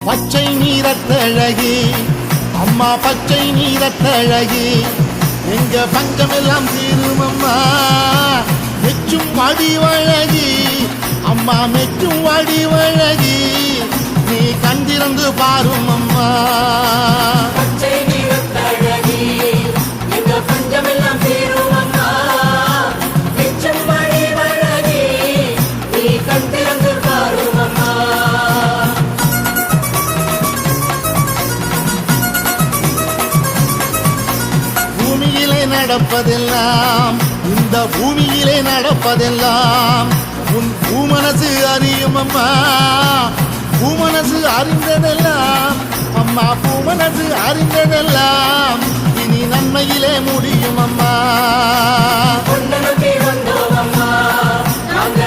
பச்சை நீரத்தழகி அம்மா பச்சை நீரத்தழகி எங்க பஞ்சமெல்லாம் தீரும் அம்மா மெச்சும் வடிவழகி அம்மா மெச்சும் வடிவழகி நீ கண்டிருந்து பாரும் அம்மா பச்சை நீரத்தழகி எங்க பஞ்சமெல்லாம் தீரும் அம்மா மெச்சும் வடிவழகி நீ கண்டிருந்து பாரும் அம்மா பூமியிலே நடப்பதெல்லாம் இந்த பூமியிலே நடப்பதெல்லாம் உன் பூமனசு அறியும் அம்மா பூமனசு அறிந்ததெல்லாம் அம்மா பூமனசு அறிந்ததெல்லாம் இனி நன்மையிலே முடியும் அம்மா பொன்னனுக்கு வந்தோம் அம்மா நாங்க